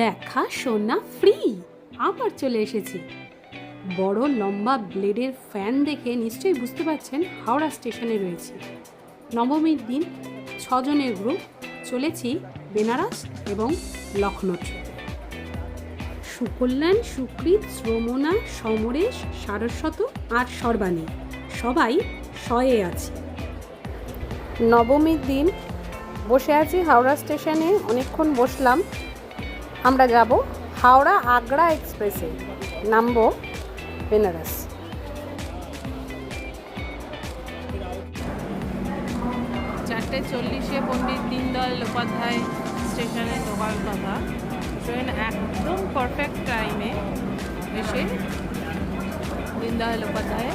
দেখা সোনা ফ্রি আবার চলে এসেছি। বড় লম্বা ব্লেডের ফ্যান দেখে নিশ্চয়ই বুঝতে পারছেন হাওড়া স্টেশনে রয়েছি। নবমীর দিন 6 জনের গ্রুপ চলেছি বেনারস এবং লখনৌ। সুকল্যাণ, সুকৃত, শ্রমণা, সমরেশ, সারস্বত আর সর্বাণী সবাই শয়ে আছি। নবমীর দিন বসে আছি হাওড়া স্টেশনে, অনেকক্ষণ বসলাম। আমরা যাব হাওড়া আগ্রা এক্সপ্রেসে, নামবো বেনারস। 4:40 পণ্ডিত দীনদয়াল উপাধ্যায় স্টেশনে ঢোকার কথা। ট্রেন একদম পারফেক্ট টাইমে এসে দীনদয়াল উপাধ্যায়ে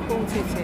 পৌঁছেছে।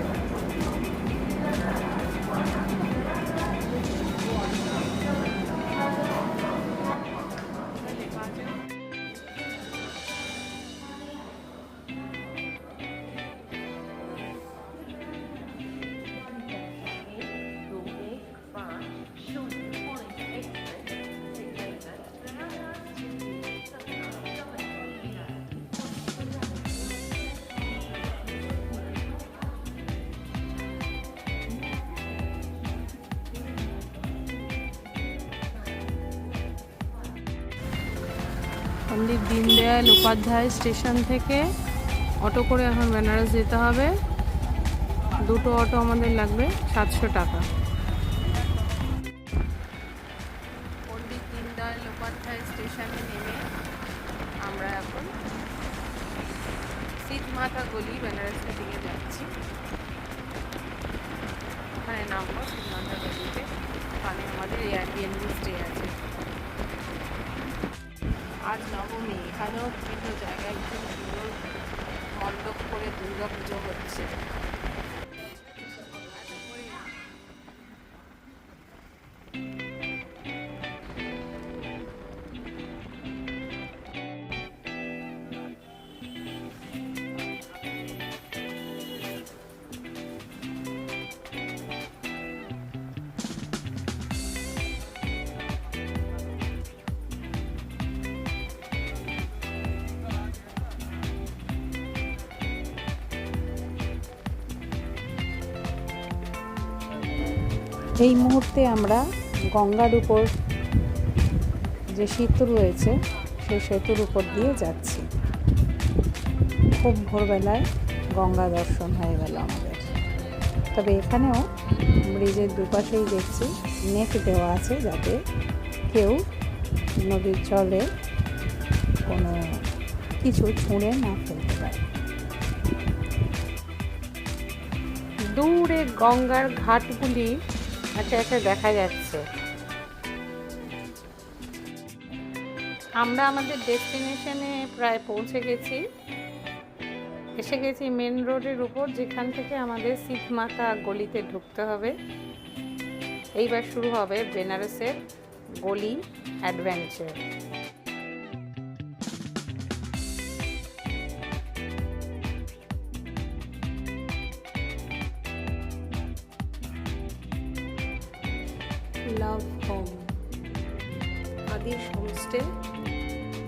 পণ্ডিত দীনদয়াল উপাধ্যায় স্টেশন থেকে অটো করে এখন বেনারস যেতে হবে। দুটো অটো আমাদের লাগবে 700 টাকা। পণ্ডিত দীনদয়াল উপাধ্যায় স্টেশনে নেমে আমরা এখন সিধমাথা গলি বেনারসের দিকে যাচ্ছি। ওখানে নামবো সিধমাথা গলিতে, ওখানে আমাদের এয়ারবিএনবি স্টে আছে। আজ নবমী, এখানেও বিভিন্ন জায়গায় খুব সুন্দর মণ্ডপ করে দুর্গা পুজো হচ্ছে। এই মুহূর্তে আমরা গঙ্গার উপর যে সেতু রয়েছে সেই সেতুর উপর দিয়ে যাচ্ছি। খুব ভোরবেলায় গঙ্গা দর্শন হয়ে গেল আমাদের। তবে এখানেও ব্রিজের দুপাশেই দেখছি নেট দেওয়া আছে, যাতে কেউ নদীর জলে কোনো কিছু ছুঁড়ে না ফেলতে পারে। দূরে গঙ্গার ঘাটগুলি আচ্ছা দেখা যাচ্ছে। আমরা আমাদের ডেস্টিনেশনে প্রায় পৌঁছে গেছি, এসে গেছি মেন রোডের উপর, যেখান থেকে আমাদের সিধমাথা গলিতে ঢুকতে হবে। এইবার শুরু হবে বেনারসের গলি অ্যাডভেঞ্চার। লাভ হোম, আদিশ হোমস্টে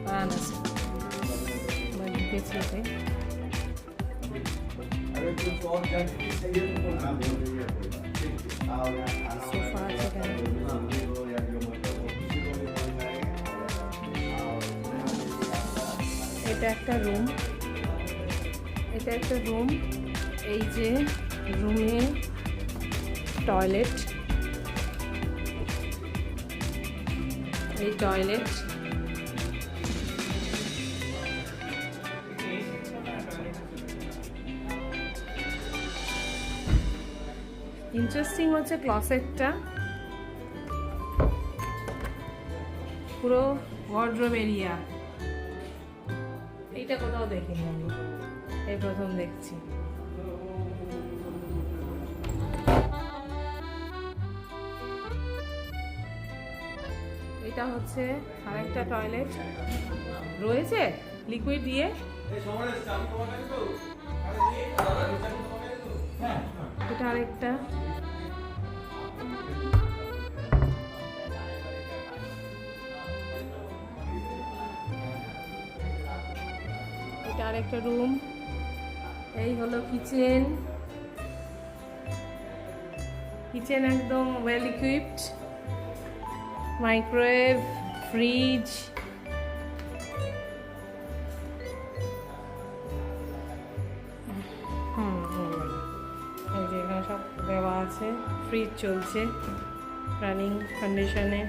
বারাণসী। পেছনে সোফা আছে, এটা একটা রুম, এই যে রুমে টয়লেট, এই টয়লেট। ইন্টারেস্টিং হচ্ছে ক্লসেটটা, পুরো ওয়ার্ডরোব এরিয়া। এইটা কোথাও দেখিনি আমি, এই প্রথম দেখছি। এটা হচ্ছে আরেকটা টয়লেট রয়েছে লিকুইড দিয়ে। এটা আরেকটা। আর একটা রুম। এই হলো কিচেন। কিচেন একদম ওয়েল ইকুইপড, মাইক্রোওয়েভ, ফ্রিজ, এই যে এখানে সব দেওয়া আছে। ফ্রিজ চলছে রানিং কন্ডিশনে।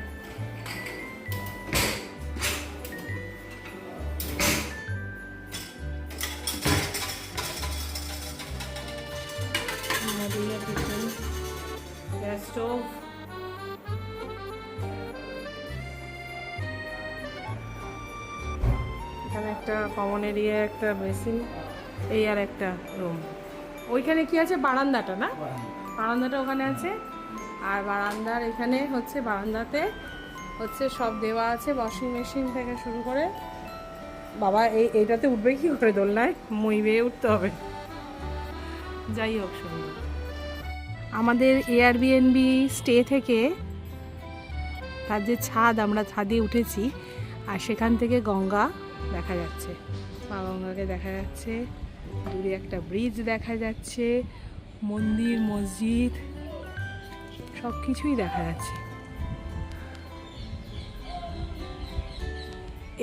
গ্যাস স্টোভ, এখানে একটা কমন এরিয়া, একটা বেসিন, এই আর একটা রুম। ওইখানে কি আছে, বারান্দাটা না, বারান্দাটা ওখানে আছে। আর বারান্দার এখানে হচ্ছে, বারান্দাতে হচ্ছে সব দেওয়া আছে, ওয়াশিং মেশিন থেকে শুরু করে। বাবা এইটাতে উঠবে কি করে দোলনায়, মই বেয়ে উঠতে হবে। যাই হোক, সুন্দর। আমাদের এয়ারবিএনবি স্টে থেকে তার যে ছাদ, আমরা ছাদে উঠেছি, আর সেখান থেকে গঙ্গা দেখা যাচ্ছে, মা গঙ্গাকে দেখা যাচ্ছে। দূরে একটা ব্রিজ দেখা যাচ্ছে, মন্দির, মসজিদ, সব কিছুই দেখা যাচ্ছে।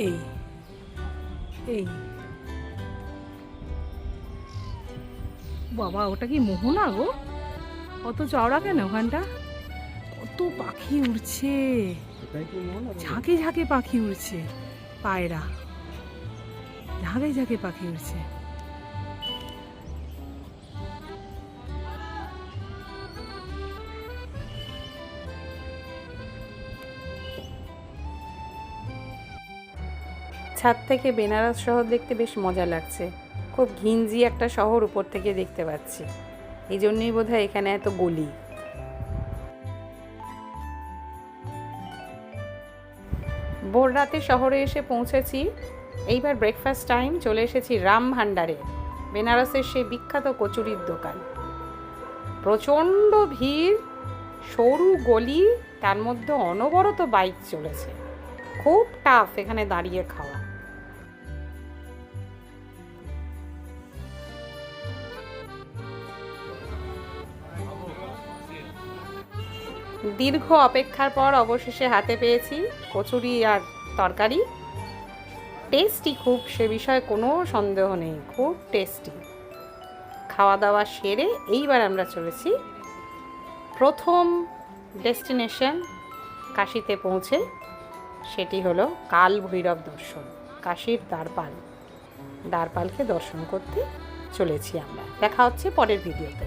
এই এই বাবা, ওটা কি মোহনা গো? কত চওড়া কেন ওখানটা, কত পাখি উড়ছে, ঝাঁকে ঝাঁকে পাখি উড়ছে, পায়রা ঝাঁকে ঝাঁকে পাখি উড়ছে। ছাদ থেকে বেনারস শহর দেখতে বেশ মজা লাগছে। খুব ঘিঞ্জি একটা শহর উপর থেকে দেখতে পাচ্ছি, এই জন্যই বোধহয় এখানে এত গলি। ভোর রাতে শহরে এসে পৌঁছেছি। এইবার ব্রেকফাস্ট টাইম, চলে এসেছি রাম ভান্ডারে, বেনারসের সেই বিখ্যাত কচুরির দোকান। প্রচণ্ড ভিড়, সরু গলি, তার মধ্যে অনবরত বাইক চলেছে। খুব টাফ এখানে দাঁড়িয়ে খাওয়া। দীর্ঘ অপেক্ষার পর অবশেষে হাতে পেয়েছি কচুরি আর তরকারি। টেস্টি খুব, সে বিষয়ে কোনো সন্দেহ নেই, খুব টেস্টি। খাওয়া দাওয়া সেরে এইবার আমরা চলেছি প্রথম ডেস্টিনেশন কাশীতে পৌঁছে, সেটি হলো কাল ভৈরব দর্শন, কাশীর দ্বারপাল। দ্বারপালকে দর্শন করতে চলেছি আমরা। দেখা হচ্ছে পরের ভিডিওতে।